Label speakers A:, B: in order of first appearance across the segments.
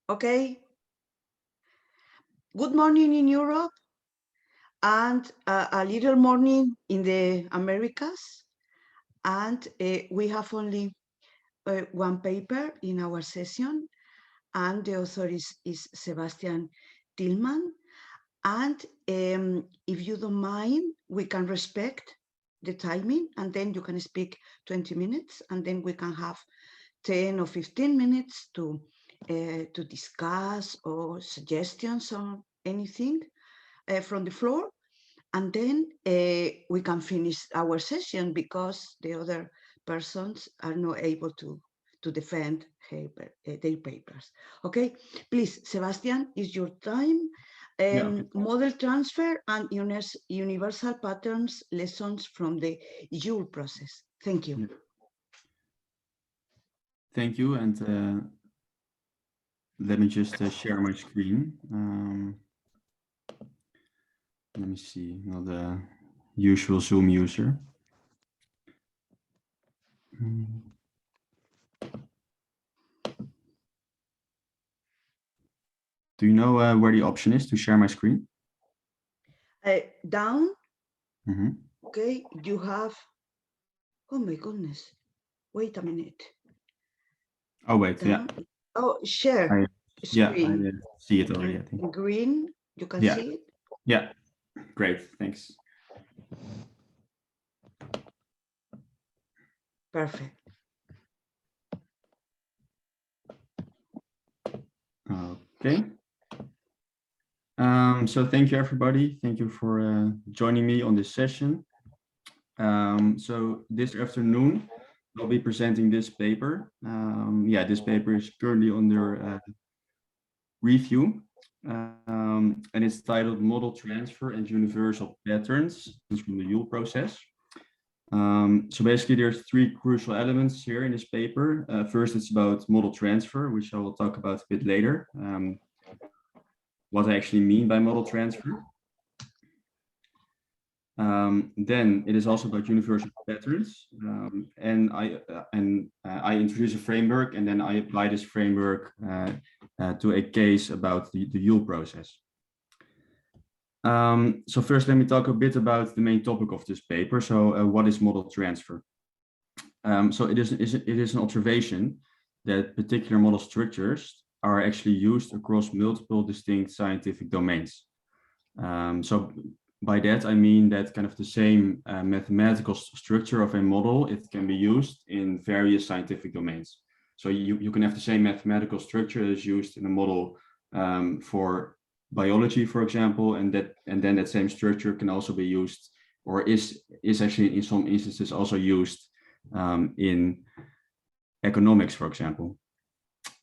A: Okay. Good morning in Europe and a little morning in the Americas. And we have only one paper in our session, and the author is Sebastiaan Tieleman. And if you don't mind, we can respect the timing, and then you can speak 20 minutes, and then we can have 10 or 15 minutes to discuss or suggestions or anything from the floor. And then we can finish our session because the other persons are not able to defend their papers. Okay, please, Sebastiaan, is your time. Model transfer and universal patterns lessons from the Yule process. Thank you.
B: Thank you, and let me just share my screen. Let me see, not the usual Zoom user. Do you know where the option is to share my screen?
A: Down.
B: Mm-hmm.
A: Okay, you have. Oh my goodness! Wait a minute.
B: Oh wait,
A: Down.
B: yeah.
A: Oh, share screen.
B: I see it already. I think.
A: Green. You can see it.
B: Yeah. Great. Thanks.
A: Perfect.
B: Okay. So thank you, everybody. Thank you for joining me on this session. So this afternoon, I'll be presenting this paper. This paper is currently under review, and it's titled Model Transfer and Universal Patterns from the Yule Process. So basically, there's three crucial elements here in this paper. First, it's about model transfer, which I will talk about a bit later. What I actually mean by model transfer. Then it is also about universal patterns, and I introduce a framework, and then I apply this framework to a case about the Yule process. So first, let me talk a bit about the main topic of this paper. So what is model transfer? So it is an observation that particular model structures are actually used across multiple distinct scientific domains. So by that, I mean that kind of the same mathematical structure of a model, it can be used in various scientific domains. So you can have the same mathematical structure that is used in a model for biology, for example, and then that same structure can also be used, or is actually in some instances also used in economics, for example.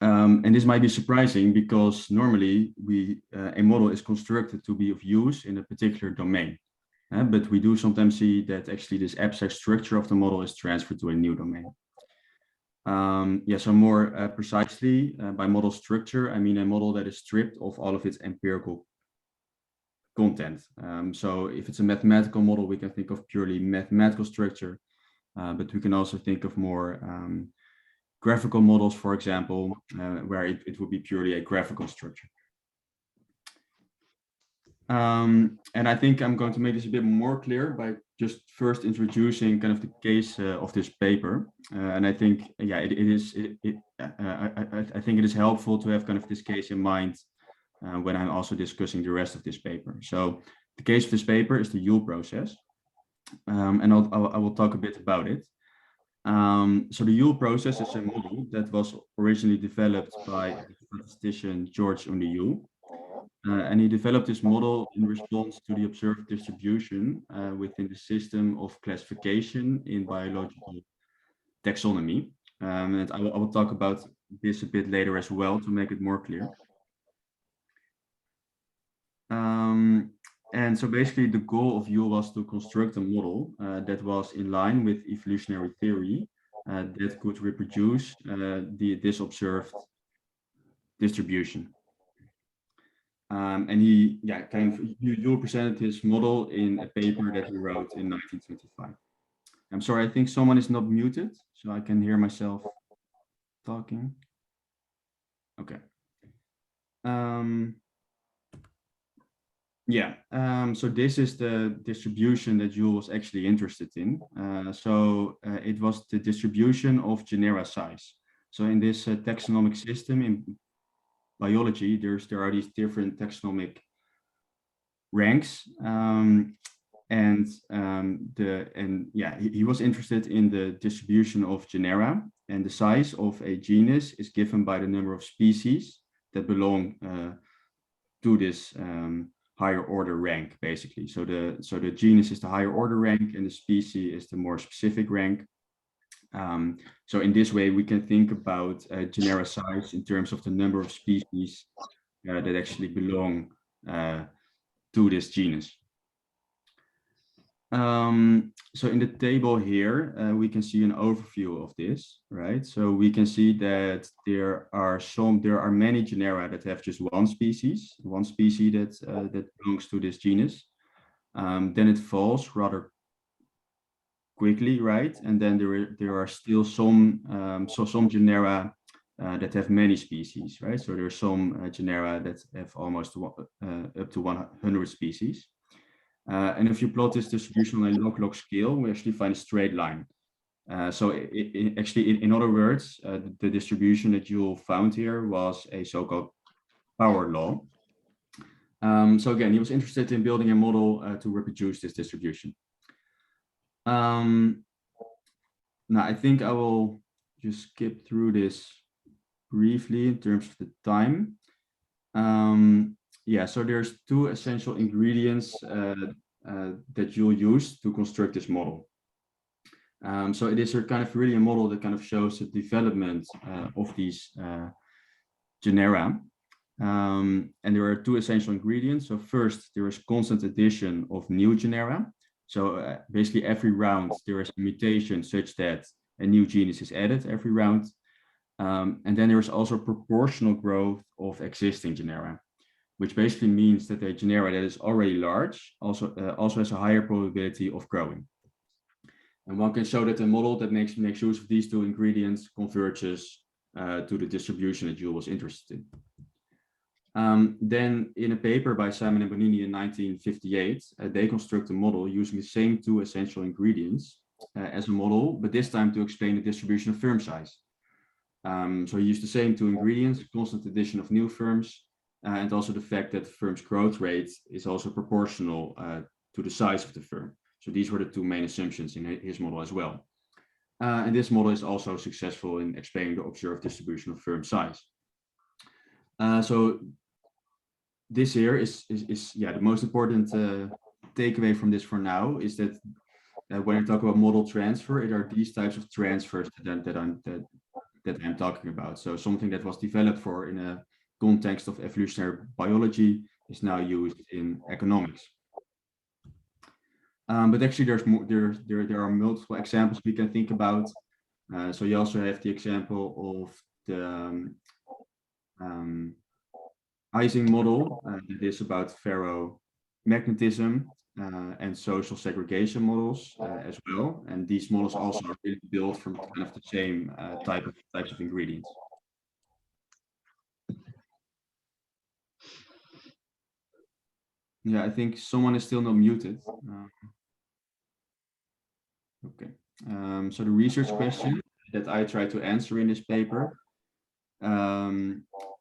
B: And this might be surprising because normally a model is constructed to be of use in a particular domain. But we do sometimes see that actually this abstract structure of the model is transferred to a new domain. So more precisely, by model structure, I mean a model that is stripped of all of its empirical content. So if it's a mathematical model, we can think of purely mathematical structure, but we can also think of more graphical models, for example, where it would be purely a graphical structure. And I think I'm going to make this a bit more clear by just first introducing kind of the case of this paper. And I think, I think it is helpful to have kind of this case in mind when I'm also discussing the rest of this paper. So the case of this paper is the Yule process. And I will talk a bit about it. So the Yule process is a model that was originally developed by statistician George Yule. And he developed this model in response to the observed distribution within the system of classification in biological taxonomy. And I will talk about this a bit later as well to make it more clear. And so basically the goal of Yule was to construct a model that was in line with evolutionary theory that could reproduce this observed distribution. And he Yule presented his model in a paper that he wrote in 1925. I'm sorry, I think someone is not muted, so I can hear myself talking. Okay. Yeah, so this is the distribution that Yule was actually interested in. It was the distribution of genera size. So in this taxonomic system in biology, there are these different taxonomic ranks, he was interested in the distribution of genera, and the size of a genus is given by the number of species that belong to this higher order rank, basically. So the genus is the higher order rank, and the species is the more specific rank. So in this way, we can think about genera size in terms of the number of species that actually belong to this genus. So in the table here, we can see an overview of this, right? So we can see that there are many genera that have just one species that belongs to this genus. Then it falls rather quickly, right? And then there are still some genera that have many species, right? So there are some genera that have almost up to 100 species. And if you plot this distribution on a log-log scale, we actually find a straight line. In other words, the distribution that you found here was a so-called power law. So again, he was interested in building a model to reproduce this distribution. Now, I think I will just skip through this briefly in terms of the time. Yeah, so there's two essential ingredients that you'll use to construct this model. So it is kind of really a model that kind of shows the development of these genera. And there are two essential ingredients. So first, there is constant addition of new genera. So basically every round there is a mutation such that a new genus is added every round. And then there is also proportional growth of existing genera, which basically means that a genera that is already large also has a higher probability of growing. And one can show that a model that makes use of these two ingredients converges to the distribution that Yule was interested in. Then in a paper by Simon and Bonini in 1958, they construct a model using the same two essential ingredients as a model, but this time to explain the distribution of firm size. So he used the same two ingredients, constant addition of new firms, and also the fact that the firm's growth rate is also proportional to the size of the firm. So these were the two main assumptions in his model as well. And this model is also successful in explaining the observed distribution of firm size. So this here is the most important takeaway from this for now is that when I talk about model transfer, it are these types of transfers that I'm talking about. So something that was developed for in a context of evolutionary biology is now used in economics. But actually, there are multiple examples we can think about. So you also have the example of the Ising model that is about ferromagnetism and social segregation models as well. And these models also are really built from kind of the same types of ingredients. Yeah, I think someone is still not muted. Okay. So the research question that I try to answer in this paper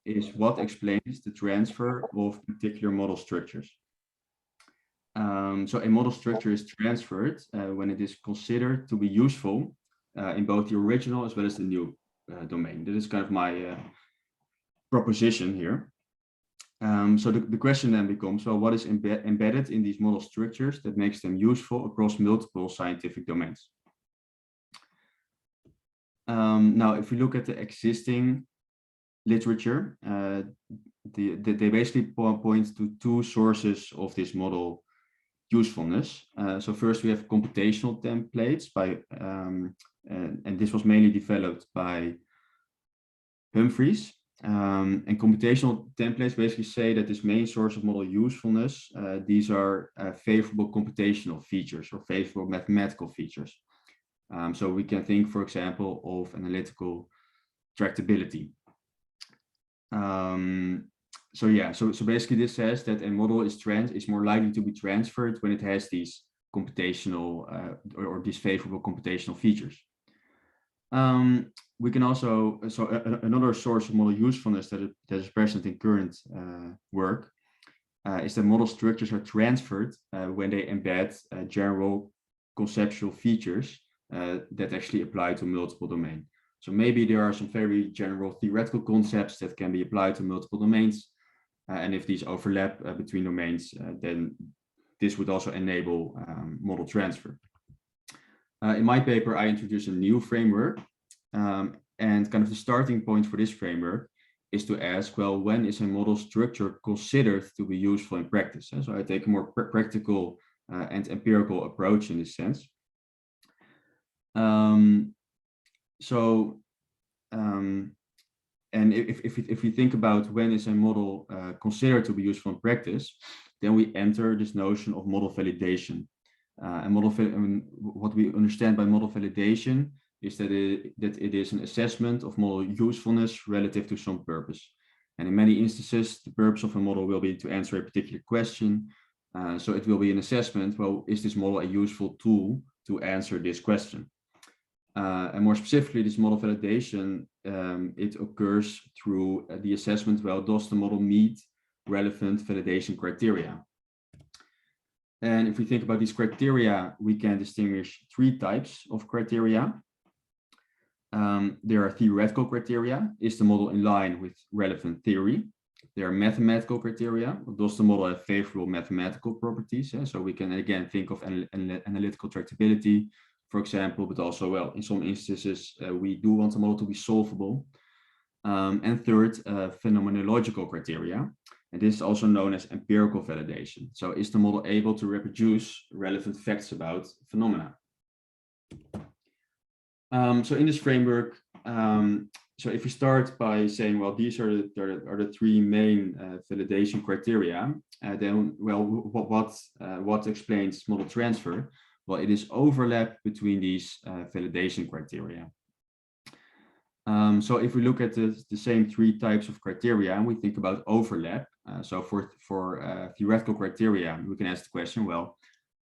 B: is what explains the transfer of particular model structures. So a model structure is transferred when it is considered to be useful in both the original as well as the new domain. That is kind of my proposition here. So the question then becomes, well, what is embedded in these model structures that makes them useful across multiple scientific domains? Now, if we look at the existing literature, they basically point to two sources of this model usefulness. So first we have computational templates and this was mainly developed by Humphreys. And computational templates basically say that this main source of model usefulness, these are favorable computational features or favorable mathematical features. So we can think, for example, of analytical tractability. So basically this says that a model is more likely to be transferred when it has these computational or these favorable computational features. We can also, another source of model usefulness that is present in current work is that model structures are transferred when they embed general conceptual features that actually apply to multiple domains. So maybe there are some very general theoretical concepts that can be applied to multiple domains. And if these overlap between domains, then this would also enable model transfer. In my paper, I introduced a new framework, and kind of the starting point for this framework is to ask, well, when is a model structure considered to be useful in practice? So I take a more practical and empirical approach in this sense. And if we think about when is a model considered to be useful in practice, then we enter this notion of model validation. And what we understand by model validation is that it is an assessment of model usefulness relative to some purpose. And in many instances, the purpose of a model will be to answer a particular question. So it will be an assessment, well, is this model a useful tool to answer this question? And more specifically, this model validation, it occurs through the assessment, well, does the model meet relevant validation criteria? And if we think about these criteria, we can distinguish three types of criteria. There are theoretical criteria. Is the model in line with relevant theory? There are mathematical criteria. Does the model have favorable mathematical properties? So we can again think of analytical tractability, for example, but also, well, in some instances, we do want the model to be solvable. And third, phenomenological criteria. And this is also known as empirical validation. So is the model able to reproduce relevant facts about phenomena? So in this framework, so if we start by saying, well, these are the three main validation criteria, then, well, what explains model transfer? Well, it is overlap between these validation criteria. So if we look at the same three types of criteria and we think about overlap, so for theoretical criteria, we can ask the question, well,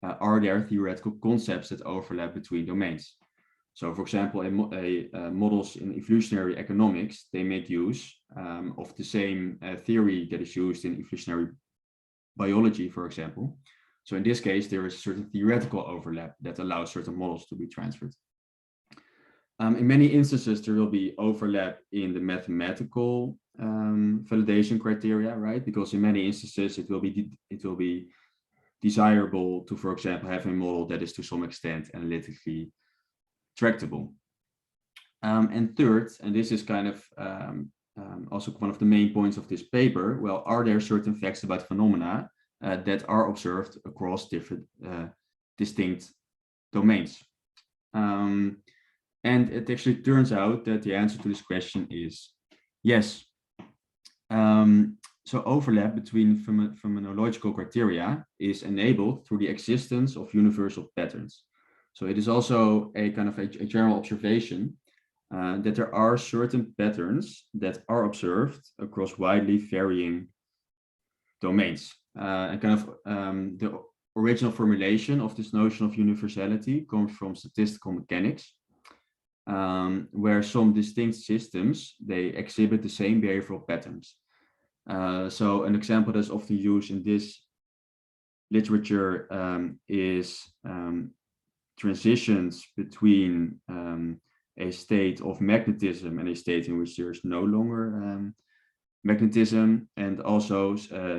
B: are there theoretical concepts that overlap between domains? So for example, models in evolutionary economics, they make use of the same theory that is used in evolutionary biology, for example. So in this case, there is a certain theoretical overlap that allows certain models to be transferred. In many instances, there will be overlap in the mathematical validation criteria, right? Because in many instances, it will be desirable to, for example, have a model that is to some extent analytically tractable. And third, and this is kind of also one of the main points of this paper, well, are there certain facts about phenomena that are observed across different distinct domains? And it actually turns out that the answer to this question is yes. So overlap between phenomenological criteria is enabled through the existence of universal patterns. So it is also a kind of a general observation that there are certain patterns that are observed across widely varying domains. And kind of the original formulation of this notion of universality comes from statistical mechanics, where some distinct systems, they exhibit the same behavioral patterns. So an example that's often used in this literature is transitions between a state of magnetism and a state in which there is no longer magnetism, and also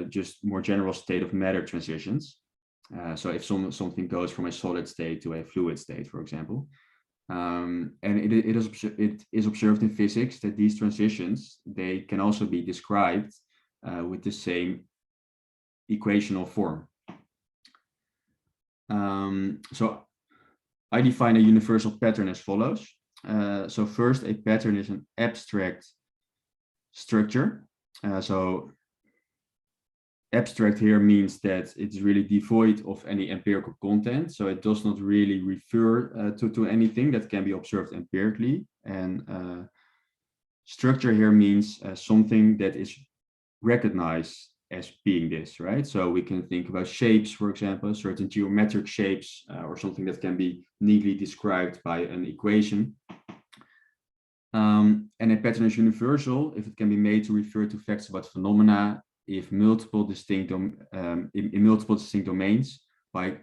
B: just more general state of matter transitions. So if something goes from a solid state to a fluid state, for example. And it is observed in physics that these transitions, they can also be described with the same equational form. So I define a universal pattern as follows. So first, a pattern is an abstract structure. So abstract here means that it's really devoid of any empirical content. So it does not really refer to anything that can be observed empirically. And structure here means something that is recognize as being this, right? So we can think about shapes, for example, certain geometric shapes, or something that can be neatly described by an equation. And a pattern is universal if it can be made to refer to facts about phenomena if multiple distinct in multiple distinct domains by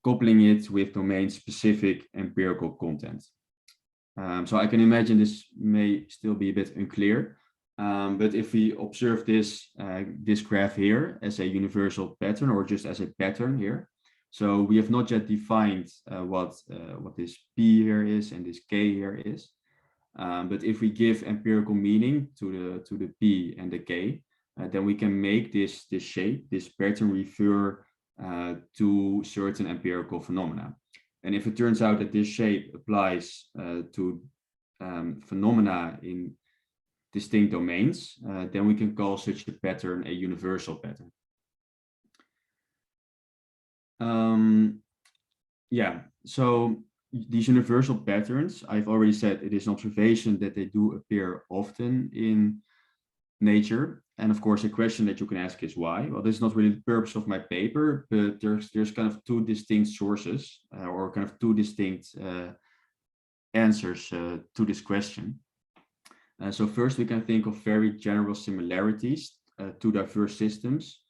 B: coupling it with domain-specific empirical content. So I can imagine this may still be a bit unclear, but if we observe this graph here as a universal pattern, or just as a pattern here, so we have not yet defined what this P here is and this K here is. But if we give empirical meaning to the P and the K, then we can make this shape, this pattern, refer to certain empirical phenomena. And if it turns out that this shape applies to phenomena in distinct domains, then we can call such a pattern a universal pattern. Yeah, so these universal patterns, I've already said it is an observation that they do appear often in nature. And of course, a question that you can ask is why? Well, this is not really the purpose of my paper, but there's kind of two distinct sources or kind of two distinct answers to this question. So first, we can think of very general similarities to diverse systems,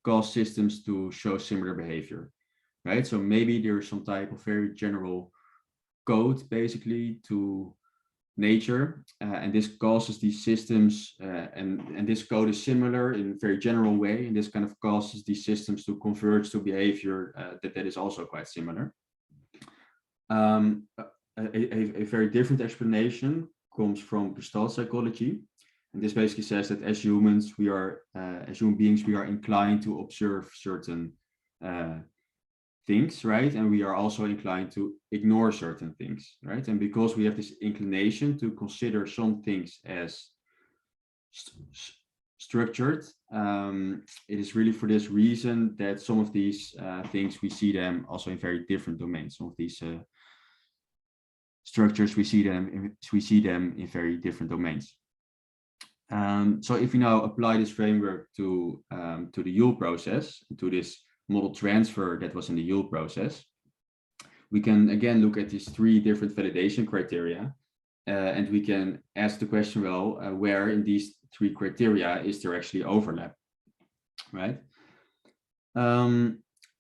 B: cause systems to show similar behavior, right? So maybe there's some type of very general code basically to nature, and this causes these systems, and this code is similar in a very general way, and this kind of causes these systems to converge to behavior that is also quite similar. A very different explanation comes from Gestalt psychology, and this basically says that as humans, as human beings, we are inclined to observe certain things, right? And we are also inclined to ignore certain things, right? And because we have this inclination to consider some things as structured, it is really for this reason that some of these things, we see them also in very different domains. Some of these structures, we see them in very different domains. So if we now apply this framework to the Yule process, to this model transfer that was in the Yule process, we can again look at these three different validation criteria, and we can ask the question, well, where in these three criteria is there actually overlap, right?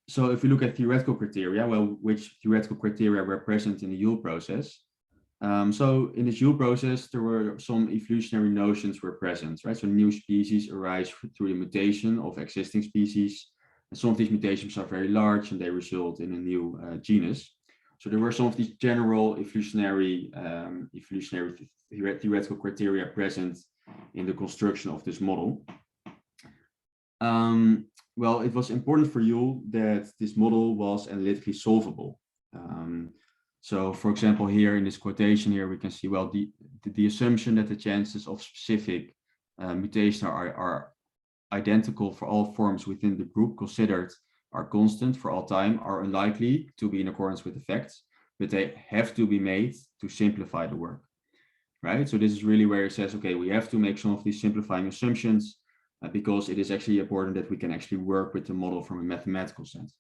B: So if we look at theoretical criteria, well, which theoretical criteria were present in the Yule process? So in the Yule process, there were some evolutionary notions were present, right? So new species arise through the mutation of existing species. And some of these mutations are very large and they result in a new genus. So there were some of these general evolutionary theoretical criteria present in the construction of this model. Well, it was important for Yule that this model was analytically solvable. So for example, here in this quotation here, we can see, well, the assumption that the chances of specific mutation are identical for all forms within the group considered are constant for all time are unlikely to be in accordance with the facts, but they have to be made to simplify the work, right? So this is really where it says, okay, we have to make some of these simplifying assumptions because it is actually important that we can actually work with the model from a mathematical sense.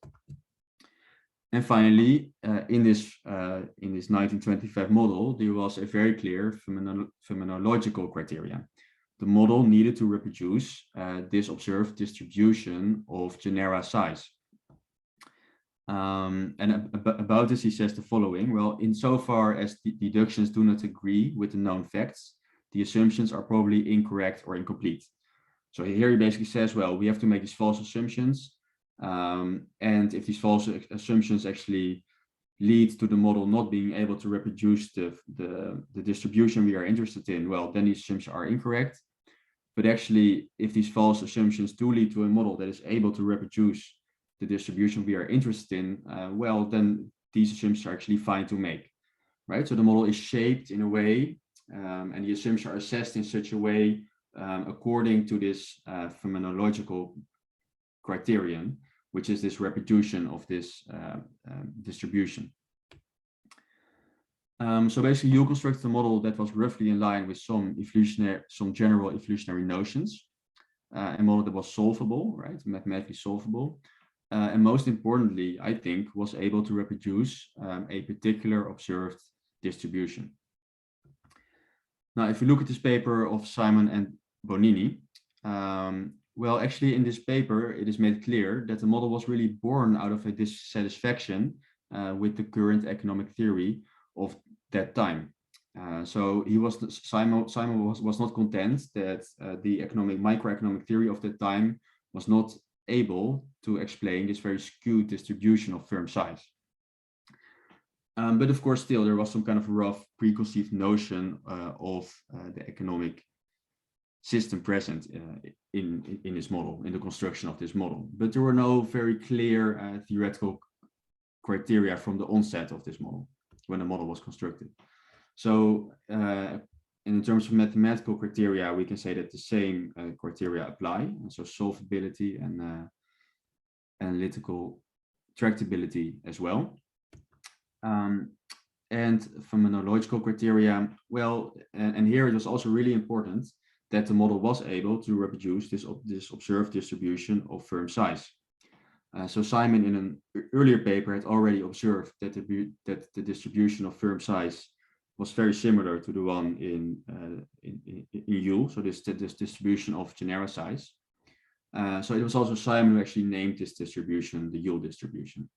B: And finally, in this 1925 model, there was a very clear phenomenological criteria. The model needed to reproduce this observed distribution of genera size. And about this, he says the following: well, insofar as the deductions do not agree with the known facts, the assumptions are probably incorrect or incomplete. So here he basically says, well, we have to make these false assumptions. And if these false assumptions actually lead to the model not being able to reproduce the distribution we are interested in, well, then these assumptions are incorrect. But actually, if these false assumptions do lead to a model that is able to reproduce the distribution we are interested in, well, then these assumptions are actually fine to make, right? So the model is shaped in a way, and the assumptions are assessed in such a way according to this phenomenological criterion, which is this reproduction of this distribution. So basically, you constructed a model that was roughly in line with some general evolutionary notions, a model that was solvable, right, mathematically solvable, and most importantly, I think, was able to reproduce a particular observed distribution. Now, if you look at this paper of Simon and Bonini, well, actually, in this paper, it is made clear that the model was really born out of a dissatisfaction with the current economic theory of that time. So Simon was not content that the microeconomic theory of that time was not able to explain this very skewed distribution of firm size. But of course, still, there was some kind of rough preconceived notion of the economic system present in this model, in the construction of this model. But there were no very clear theoretical criteria from the onset of this model when the model was constructed. So in terms of mathematical criteria, we can say that the same criteria apply. And so solvability and analytical tractability as well. And phenomenological criteria, well, and here it was also really important that the model was able to reproduce this observed distribution of firm size. So Simon, in an earlier paper, had already observed that the distribution of firm size was very similar to the one in Yule, so this distribution of genera size. So it was also Simon who actually named this distribution the Yule distribution.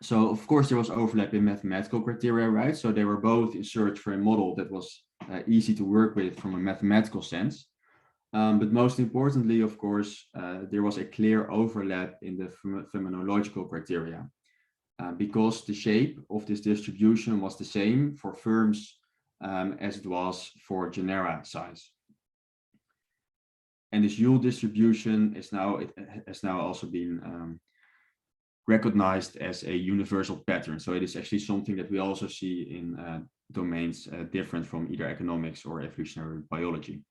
B: So of course there was overlap in mathematical criteria, right? So they were both in search for a model that was easy to work with from a mathematical sense. But most importantly, of course, there was a clear overlap in the phenomenological criteria because the shape of this distribution was the same for firms as it was for genera size. And this Yule distribution has now also been recognized as a universal pattern. So it is actually something that we also see in domains different from either economics or evolutionary biology.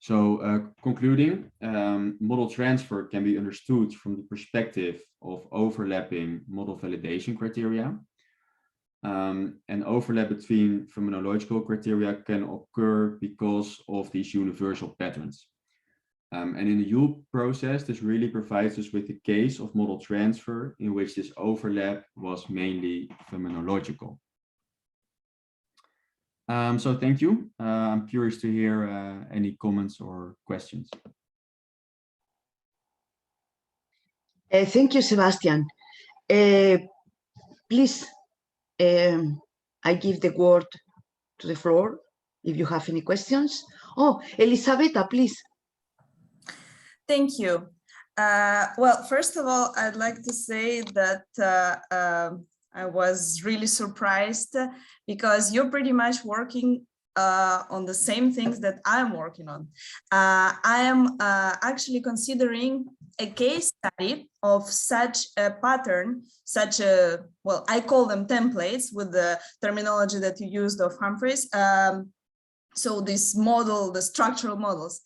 B: So concluding, model transfer can be understood from the perspective of overlapping model validation criteria. And overlap between phenomenological criteria can occur because of these universal patterns. And in the Yule process, this really provides us with a case of model transfer in which this overlap was mainly phenomenological. So thank you. I'm curious to hear any comments or questions.
A: Thank you, Sebastian. Please, I give the word to the floor if you have any questions. Oh, Elisabetta, please.
C: Thank you. Well, first of all, I'd like to say that I was really surprised because you're pretty much working on the same things that I'm working on. I am actually considering a case study of such a pattern, well, I call them templates with the terminology that you used of Humphreys. So this model, the structural models.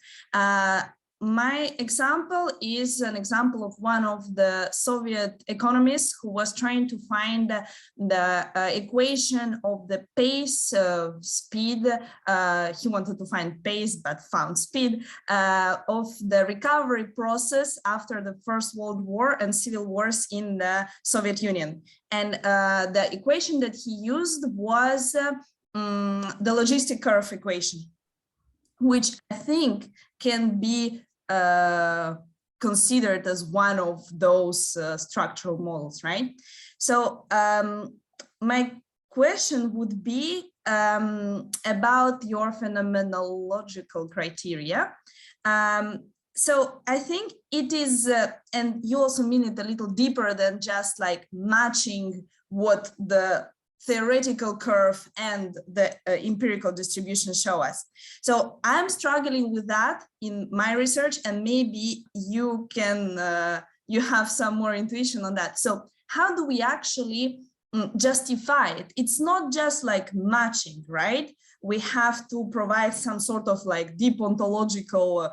C: My example is an example of one of the Soviet economists who was trying to find the equation of the pace of speed. He wanted to find pace, but found speed of the recovery process after the First World War and civil wars in the Soviet Union. And the equation that he used was the logistic curve equation, which I think can be considered as one of those structural models, right? So my question would be about your phenomenological criteria. So I think it is, and you also mean it a little deeper than just like matching what the theoretical curve and the empirical distribution show us. So I'm struggling with that in my research, and maybe you can, you have some more intuition on that. So how do we actually justify it? It's not just like matching, right? We have to provide some sort of like deep ontological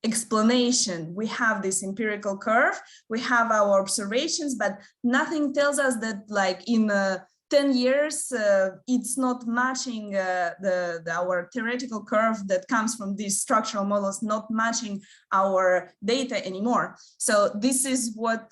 C: explanation. We have this empirical curve, we have our observations, but nothing tells us that like in 10 years, it's not matching our theoretical curve that comes from these structural models, not matching our data anymore. So this is what,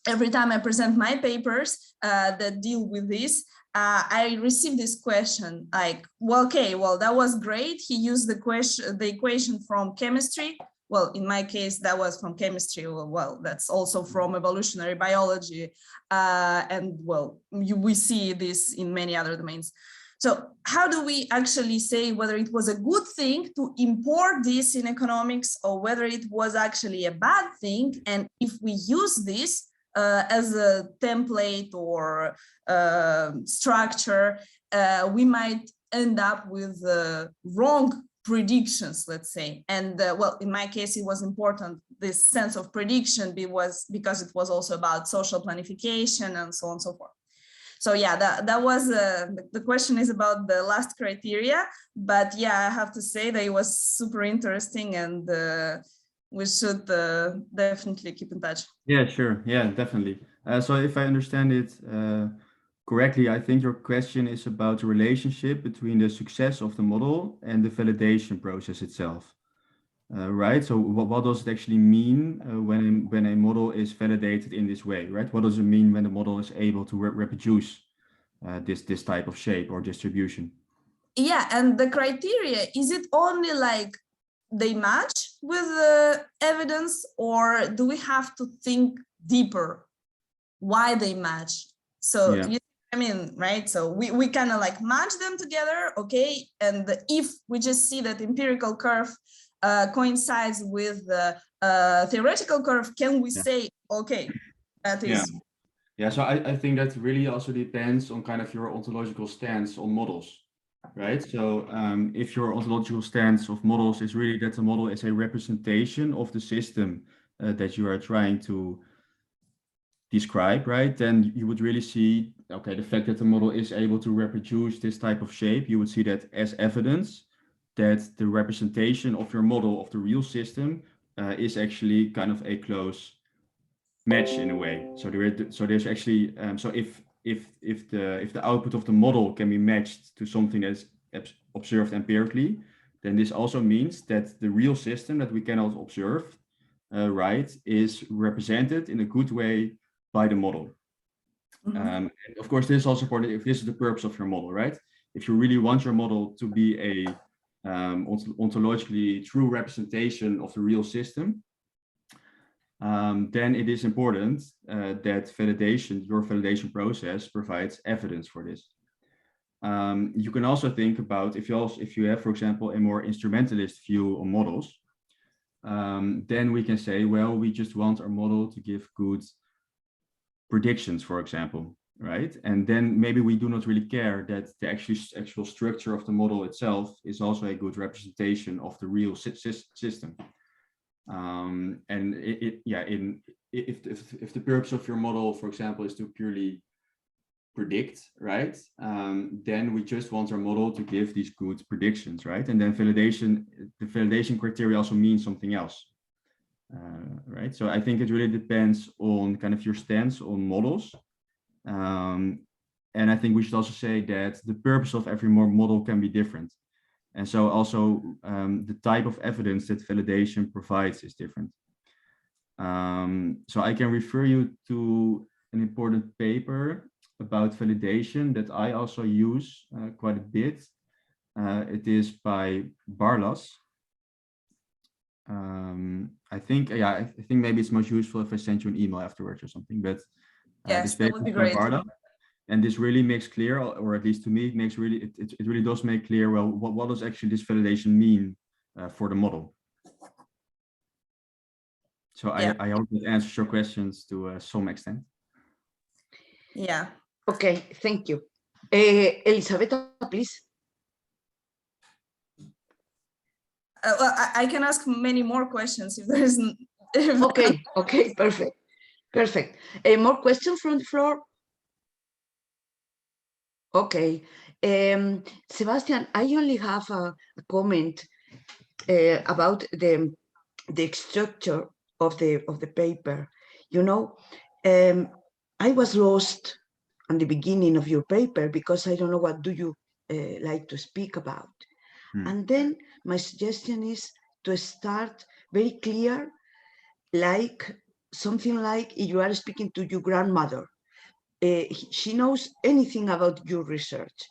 C: every time I present my papers that deal with this, I received this question like, well, okay, well, that was great. He used the equation from chemistry. Well, in my case, that was from chemistry. Well, that's also from evolutionary biology. And well, we see this in many other domains. So how do we actually say whether it was a good thing to import this in economics or whether it was actually a bad thing? And if we use this as a template or structure, we might end up with wrong predictions, let's say. And well, in my case, it was important, this sense of prediction because it was also about social planification and so on and so forth. So yeah, that was, the question is about the last criteria, but yeah, I have to say that it was super interesting and we should definitely keep in touch.
B: Yeah, sure. Yeah, definitely. So if I understand it correctly, I think your question is about the relationship between the success of the model and the validation process itself, right? So what does it actually mean when a model is validated in this way, right? What does it mean when the model is able to reproduce this type of shape or distribution?
C: Yeah, and the criteria, is it only like they match with the evidence, or do we have to think deeper why they match? So
B: Yeah.
C: I mean, right? So we kind of like match them together, okay? And if we just see that empirical curve coincides with the theoretical curve, can we say, okay, that is...
B: Yeah, so I think that really also depends on kind of your ontological stance on models, right? So if your ontological stance of models is really that the model is a representation of the system that you are trying to describe, right? Then you would really see, okay, the fact that the model is able to reproduce this type of shape, you would see that as evidence that the representation of your model of the real system is actually kind of a close match in a way. So there's actually so if the output of the model can be matched to something that's observed empirically, then this also means that the real system that we cannot observe, right, is represented in a good way by the model. And of course, this is also important if this is the purpose of your model, right? If you really want your model to be a ontologically true representation of the real system, then it is important that your validation process provides evidence for this. You can also think about if you have, for example, a more instrumentalist view on models, then we can say, well, we just want our model to give good predictions, for example, right? And then maybe we do not really care that the actual structure of the model itself is also a good representation of the real system. And if the purpose of your model, for example, is to purely predict, right? Then we just want our model to give these good predictions, right? And then the validation criteria also means something else, right? So I think it really depends on kind of your stance on models. And I think we should also say that the purpose of every model can be different. And so also the type of evidence that validation provides is different. So I can refer you to an important paper about validation that I also use quite a bit. It is by Barlas. I think maybe it's most useful if I send you an email afterwards or something, but
C: yes,
B: this paper is by Barlas. And this really makes clear, or at least to me, it really does make clear, well, what does actually this validation mean for the model? So yeah. I hope that answers your questions to some extent.
C: Yeah.
A: Okay, thank you. Elisabetta, please.
C: Well, I can ask many more questions if there isn't.
A: Okay, perfect. More questions from the floor? Okay, Sebastiaan, I only have a comment. about the structure of the paper. You know, I was lost at the beginning of your paper because I don't know what do you like to speak about. And then my suggestion is to start very clear, like something like if you are speaking to your grandmother, she knows anything about your research.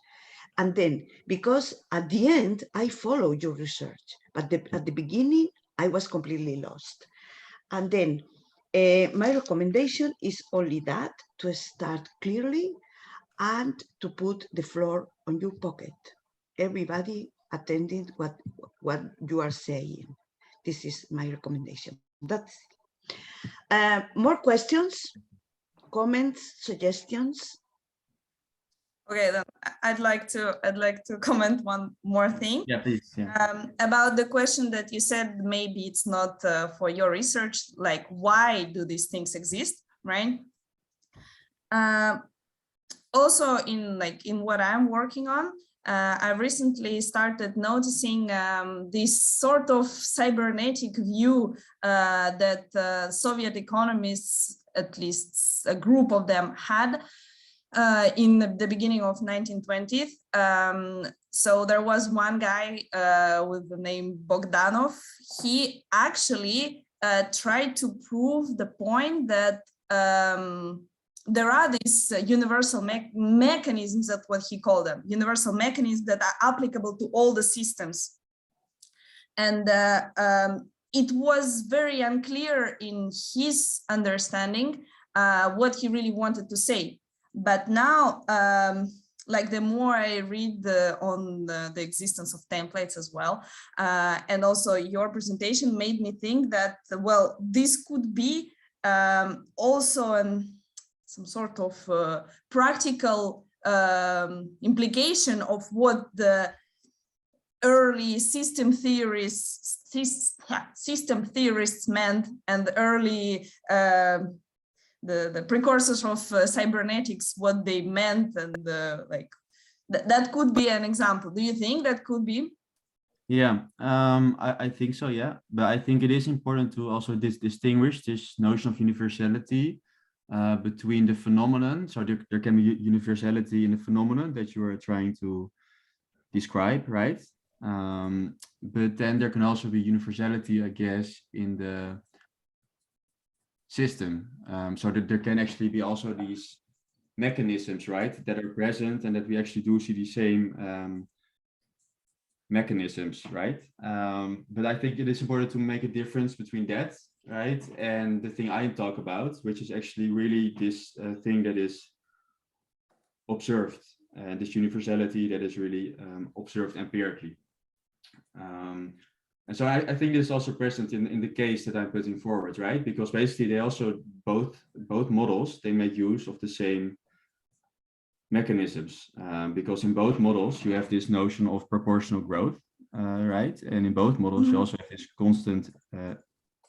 A: And then, because at the end, I follow your research, but at the beginning, I was completely lost. And then my recommendation is only that, to start clearly and to put the floor on your pocket. Everybody attending what you are saying. This is my recommendation. That's more questions, comments, suggestions.
C: Okay, then I'd like to comment one more thing.
B: Yeah, please. Yeah.
C: About the question that you said, maybe it's not for your research, like why do these things exist, right? Also, in what I'm working on, I recently started noticing this sort of cybernetic view that Soviet economists, at least a group of them, had in the beginning of 1920s. So there was one guy with the name Bogdanov. He actually tried to prove the point that there are these universal mechanisms, that's what he called them, universal mechanisms that are applicable to all the systems. And it was very unclear in his understanding what he really wanted to say. But now, like the more I read on the existence of templates as well, and also your presentation made me think that, well, this could be also some sort of practical implication of what the early system theorists meant, and the early the precursors of cybernetics, what they meant, and like that could be an example. Do you think that could be?
B: Yeah, I think so, yeah. But I think it is important to also distinguish this notion of universality between the phenomenon. So there can be universality in the phenomenon that you are trying to describe, right? But then there can also be universality, I guess, in the system. So that there can actually be also these mechanisms, right, that are present, and that we actually do see the same mechanisms, right? But I think it is important to make a difference between that, right, and the thing I talk about, which is actually really this thing that is observed, and this universality that is really observed empirically. And so I think this is also present in the case that I'm putting forward, right? Because basically they also, both models, they make use of the same mechanisms, because in both models you have this notion of proportional growth, right? And in both models you also have this constant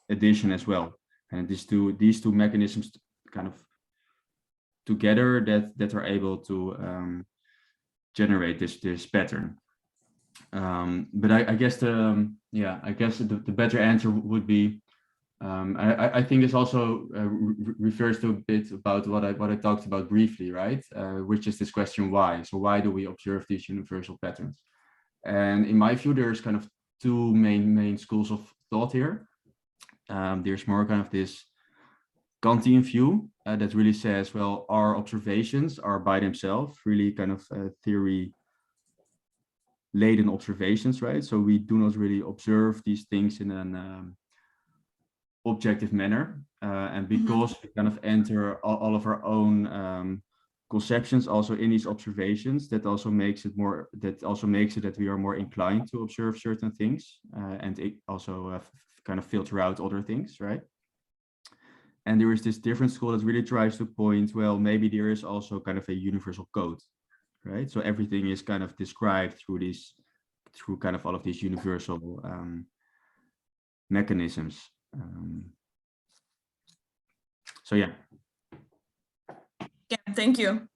B: addition as well. And these two mechanisms kind of together that are able to generate this pattern. But I guess the better answer would be, I think this also refers to a bit about what I talked about briefly, right? Which is this question why. So why do we observe these universal patterns? And in my view, there's kind of two main schools of thought here. There's more kind of this Kantian view that really says, well, our observations are by themselves really kind of theory laden observations, right? So we do not really observe these things in an objective manner, and because we kind of enter all of our own conceptions also in these observations, that also makes it that we are more inclined to observe certain things, and it also kind of filter out other things, right? And there is this different school that really tries to point, well, maybe there is also kind of a universal code, right? So everything is kind of described through kind of all of these universal mechanisms. So yeah.
C: Yeah, thank you.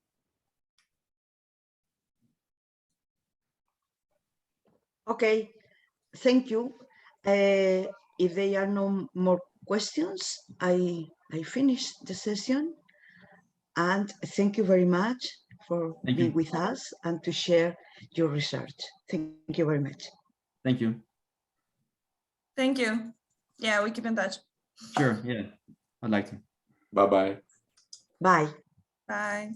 A: Okay, thank you. If there are no more questions, I finish the session. And thank you very much for being with us and to share your research. Thank you very much.
B: Thank you.
C: Thank you. Yeah, we keep in touch.
B: Sure, yeah, I'd like to.
D: Bye-bye.
A: Bye.
C: Bye.